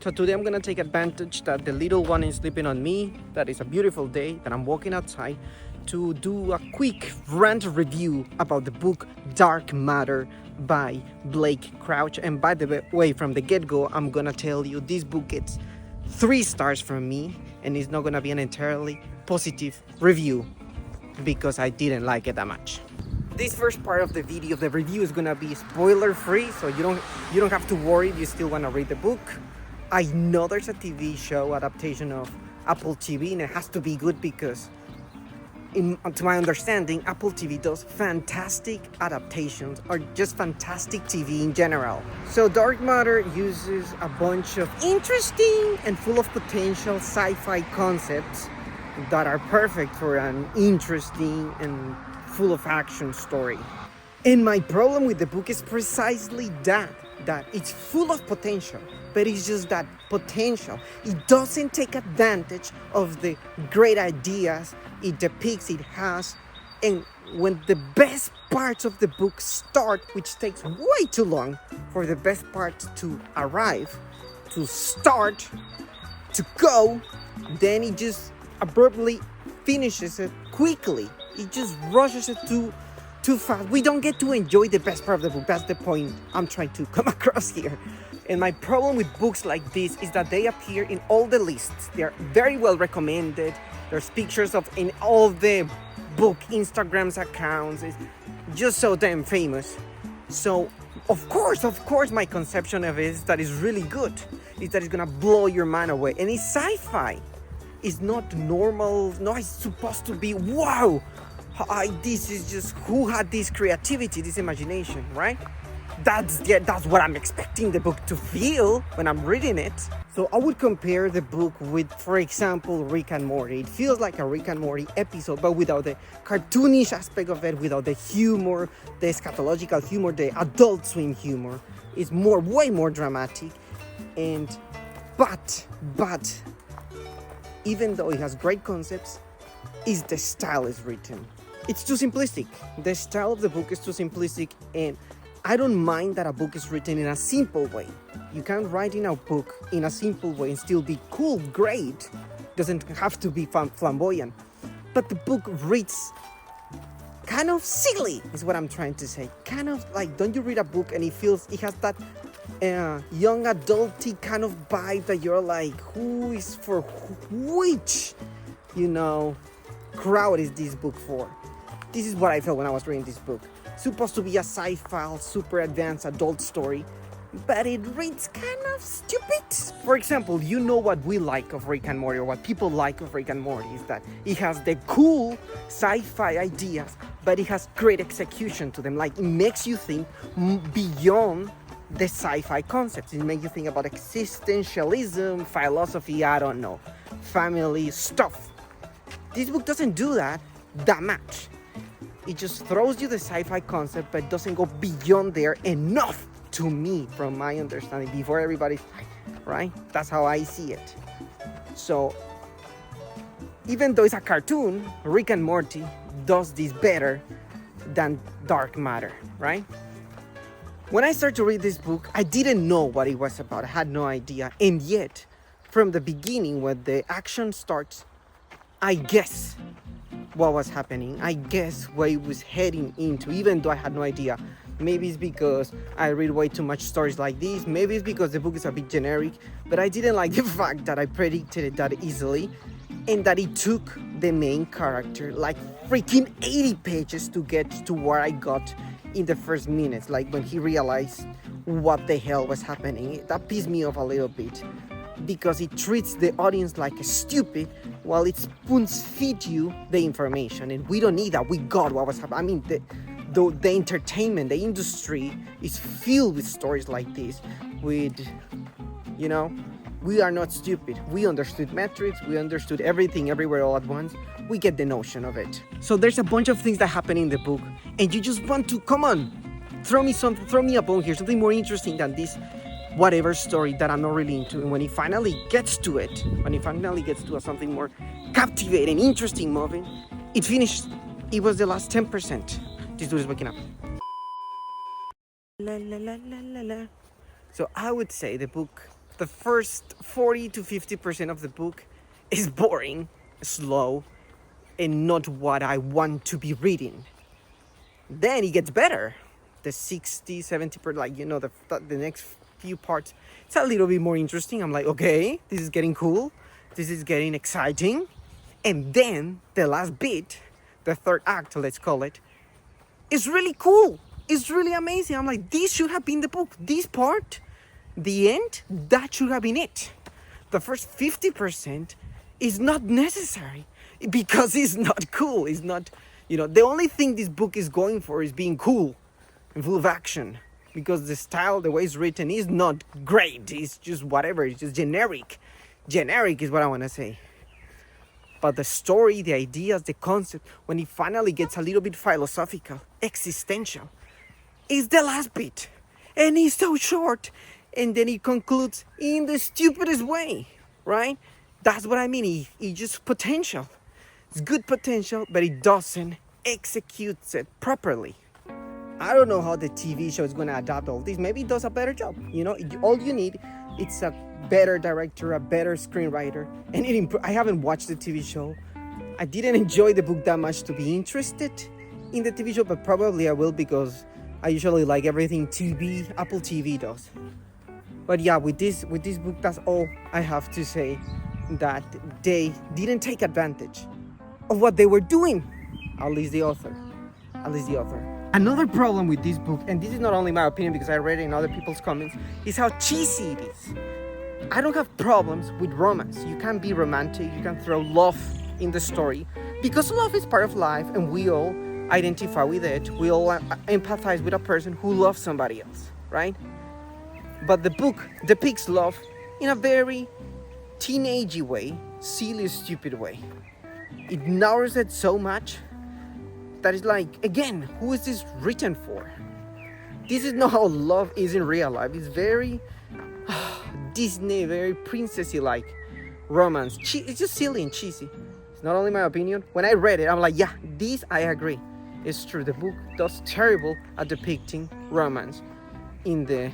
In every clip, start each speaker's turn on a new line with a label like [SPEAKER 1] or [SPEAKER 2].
[SPEAKER 1] So today I'm gonna take advantage that the little one is sleeping on me, that it's a beautiful day, that I'm walking outside, to do a quick rant review about the book Dark Matter by Blake Crouch. And by the way, from the get-go, I'm gonna tell you this book gets 3 stars from me, and it's not gonna be an entirely positive review because I didn't like it that much. This first part of the video, the review, is gonna be spoiler free, so you don't have to worry if you still wanna read the book. I know there's a TV show adaptation of AppleTV, and it has to be good because, to my understanding, AppleTV does fantastic adaptations, or just fantastic TV in general. So Dark Matter uses a bunch of interesting and full of potential sci-fi concepts that are perfect for an interesting and full of action story. And my problem with the book is precisely that it's full of potential, but it's just that potential. It doesn't take advantage of the great ideas it depicts, it has. And when the best parts of the book start, which takes way too long for the best parts to arrive, to start, to go, then it just abruptly finishes it quickly. It just rushes it too fast. We don't get to enjoy the best part of the book. That's the point I'm trying to come across here. And my problem with books like this is that they appear in all the lists. They're very well recommended. There's pictures of in all the book Instagram's accounts. It's just so damn famous. So of course my conception of it is that it's really good. Is that it's gonna blow your mind away. And it's sci-fi. It's not normal. No, it's supposed to be wow. This is just, who had this creativity, this imagination, right? That's what I'm expecting the book to feel when I'm reading it. So I would compare the book with, for example, Rick and Morty. It feels like a Rick and Morty episode, but without the cartoonish aspect of it, without the humor, the eschatological humor, the Adult Swim humor. It's way more dramatic. But even though it has great concepts, the style is written. It's too simplistic. The style of the book is too simplistic, and I don't mind that a book is written in a simple way. You can write in a book in a simple way and still be cool, great. Doesn't have to be flamboyant. But the book reads kind of silly, is what I'm trying to say. Kind of like, don't you read a book and it has that young adulty kind of vibe that you're like, who is for which, crowd is this book for? This is what I felt when I was reading this book. Supposed to be a sci-fi, super advanced adult story, but it reads kind of stupid. For example, what we like of Rick and Morty, or what people like of Rick and Morty, is that it has the cool sci-fi ideas, but it has great execution to them. Like, it makes you think beyond the sci-fi concepts. It makes you think about existentialism, philosophy, I don't know, family stuff. This book doesn't do that much. It just throws you the sci-fi concept, but doesn't go beyond there enough, to me, from my understanding, before everybody, right? That's how I see it. So, even though it's a cartoon, Rick and Morty does this better than Dark Matter, right? When I started to read this book, I didn't know what it was about. I had no idea. And yet, from the beginning, when the action starts, I guess what was happening. I guess where it was heading into, even though I had no idea. Maybe it's because I read way too much stories like this. Maybe it's because the book is a bit generic. But I didn't like the fact that I predicted it that easily, and that it took the main character like freaking 80 pages to get to where I got in the first minutes. Like, when he realized what the hell was happening. That pissed me off a little bit, because it treats the audience like a stupid while it spoons feed you the information, and we don't need that. We got what was happening. I mean, the entertainment, the industry is filled with stories like this. We are not stupid. We understood metrics, we understood everything everywhere all at once. We get the notion of it. So there's a bunch of things that happen in the book, and you just want to, come on, throw me a bone here, something more interesting than this whatever story that I'm not really into. And when he finally gets to it, something more captivating, interesting, moving, it finished. It was the last 10%. This dude is waking up. La, la, la, la, la, la. So I would say the book the first 40 to 50% of the book is boring, slow, and not what I want to be reading. Then it gets better. The 60, 70%, like, the next few parts, it's a little bit more interesting. I'm like, okay, this is getting cool. This is getting exciting. And then the last bit, the third act, let's call it, is really cool. It's really amazing. I'm like, this should have been the book. This part, the end, that should have been it. The first 50% is not necessary because it's not cool. It's not, the only thing this book is going for is being cool and full of action, because the style, the way it's written, is not great. It's just whatever. It's just generic. Generic is what I want to say. But the story, the ideas, the concept, when it finally gets a little bit philosophical, existential, is the last bit. And it's so short. And then it concludes in the stupidest way, right? That's what I mean. It's just potential. It's good potential, but it doesn't execute it properly. I don't know how the TV show is going to adapt all this. Maybe it does a better job. All you need, it's a better director, a better screenwriter. And I haven't watched the TV show. I didn't enjoy the book that much to be interested in the TV show, but probably I will, because I usually like everything TV, AppleTV does. But yeah, with this book, that's all I have to say, that they didn't take advantage of what they were doing, at least the author. Another problem with this book, and this is not only my opinion because I read it in other people's comments, is how cheesy it is. I don't have problems with romance. You can be romantic, you can throw love in the story, because love is part of life and we all identify with it. We all empathize with a person who loves somebody else, right? But the book depicts love in a very teenagey way, silly, stupid way. It narrows it so much that it's like, again, who is this written for? This is not how love is in real life. It's very Disney, very princessy-like romance. It's just silly and cheesy. It's not only my opinion. When I read it, I'm like, yeah, this I agree. It's true. The book does terrible at depicting romance in the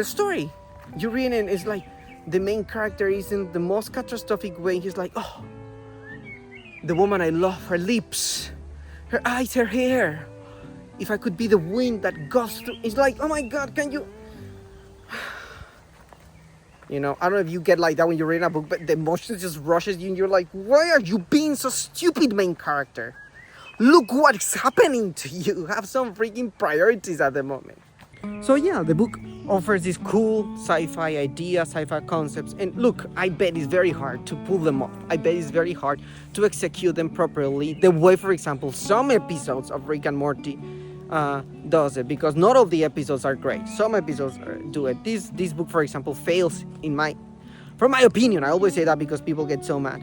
[SPEAKER 1] story. You read it and it's like the main character is in the most catastrophic way. He's like, oh, the woman I love, her lips, her eyes, her hair. If I could be the wind that goes through. It's like, oh my God, can you? I don't know if you get like that when you're reading a book, but the emotion just rushes you and you're like, why are you being so stupid, main character? Look what's happening to you. Have some freaking priorities at the moment. So yeah, the book offers these cool sci-fi ideas, sci-fi concepts. And look, I bet it's very hard to pull them off. I bet it's very hard to execute them properly. The way, for example, some episodes of Rick and Morty does it, because not all the episodes are great. Some episodes do it. This book, for example, fails from my opinion. I always say that because people get so mad.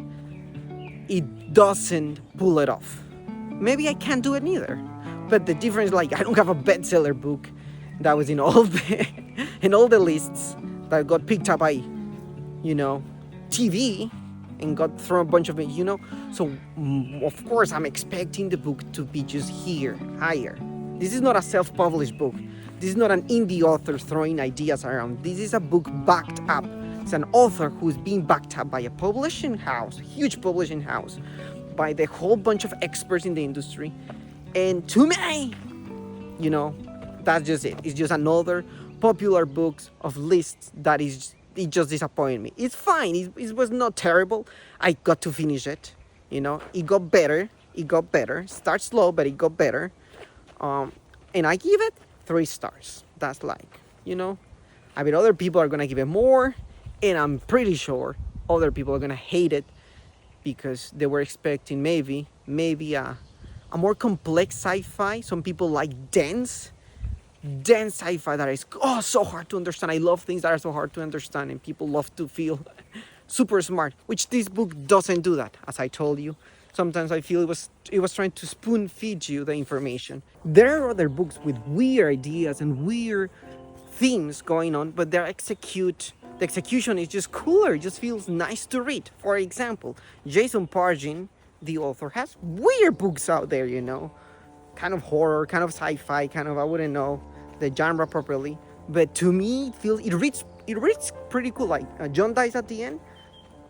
[SPEAKER 1] It doesn't pull it off. Maybe I can't do it neither. But the difference, like, I don't have a bestseller book that was in all the lists that got picked up by, TV and got thrown a bunch of it, So, of course, I'm expecting the book to be just higher. This is not a self-published book. This is not an indie author throwing ideas around. This is a book backed up. It's an author who's being backed up by a publishing house, huge publishing house, by the whole bunch of experts in the industry. And to me, that's just it. It's just another popular book of lists that it just disappointed me. It's fine. It was not terrible. I got to finish it. It got better. Starts slow, but it got better. And I give it 3 stars. That's like, I mean, other people are going to give it more. And I'm pretty sure other people are going to hate it because they were expecting maybe a more complex sci-fi. Some people like dense sci-fi that is so hard to understand. I love things that are so hard to understand, and people love to feel super smart, which this book doesn't do that. As I told you, sometimes I feel it was trying to spoon feed you the information. There are other books with weird ideas and weird themes going on, but the execution is just cooler. It just feels nice to read. For example, Jason Pargin, the author, has weird books out there, kind of horror, kind of sci-fi, kind of, I wouldn't know the genre properly, but to me it reads it reads pretty cool. Like John dies at the end.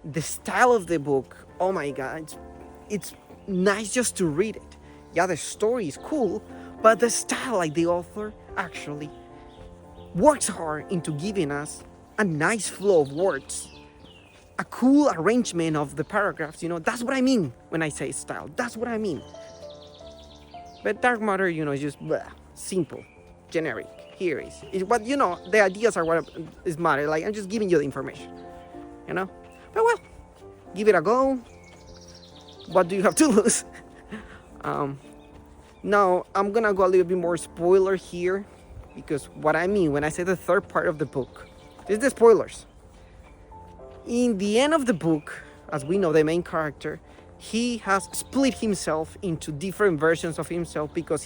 [SPEAKER 1] The style of the book, oh my god, it's nice just to read it. Yeah, the story is cool, but the style, like the author actually works hard into giving us a nice flow of words, a cool arrangement of the paragraphs. That's what I mean when I say style. That's what I mean. But dark matter, is just simple, generic. Here is what the ideas are what is matter. Like, I'm just giving you the information, But well, give it a go. What do you have to lose? Now I'm gonna go a little bit more spoiler here, because what I mean when I say the third part of the book is the spoilers. In the end of the book, as we know, the main character, he has split himself into different versions of himself, because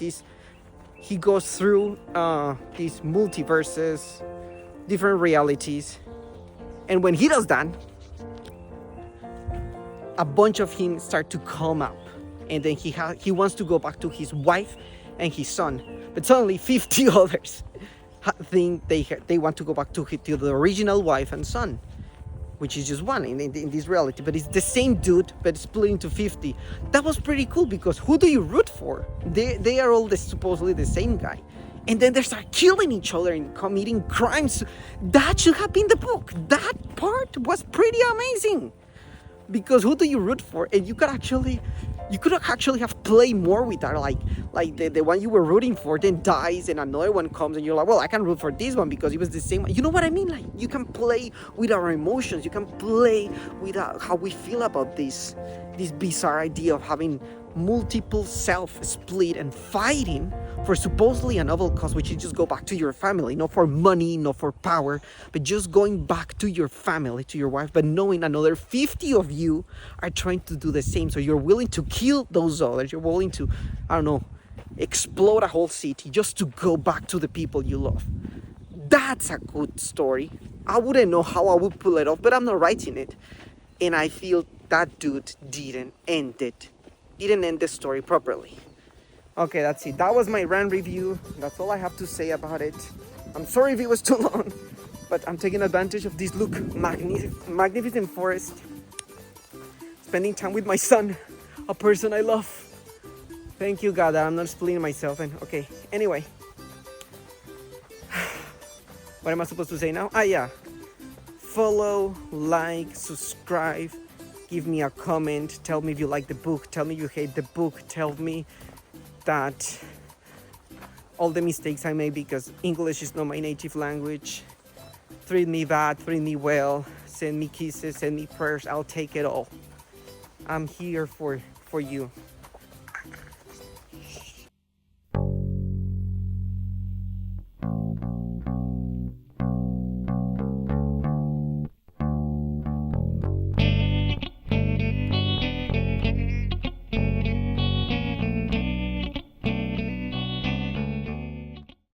[SPEAKER 1] he goes through these multiverses, different realities, and when he does that, a bunch of him start to come up, and then he wants to go back to his wife and his son, but suddenly 50 others think they want to go back to the original wife and son, which is just one in this reality, but it's the same dude, but split into 50. That was pretty cool, because who do you root for? They are all supposedly the same guy, and then they start killing each other and committing crimes. That should have been the book. That part was pretty amazing, because who do you root for? And you could actually have played more with that, like the one you were rooting for then dies and another one comes and you're like, well, I can root for this one because it was the same one. You know what I mean? Like, you can play with our emotions, you can play with how we feel about this bizarre idea of having multiple self-split and fighting for supposedly a noble cause, which is just go back to your family, not for money, not for power, but just going back to your family, to your wife, but knowing another 50 of you are trying to do the same. So you're willing to kill those others, you're willing to, explode a whole city just to go back to the people you love. That's a good story. I wouldn't know how I would pull it off, but I'm not writing it, and I feel that dude didn't end the story properly. Okay, that's it. That was my Rant review. That's all I have to say about it. I'm sorry if it was too long, but I'm taking advantage of this magnificent forest, spending time with my son, a person I love. Thank you, God, that I'm not splitting myself. And okay, anyway, what am I supposed to say now? Yeah, follow, like, subscribe, give me a comment, tell me if you like the book, tell me you hate the book, tell me that all the mistakes I made, because English is not my native language. Treat me bad, treat me well, send me kisses, send me prayers, I'll take it all. I'm here for you.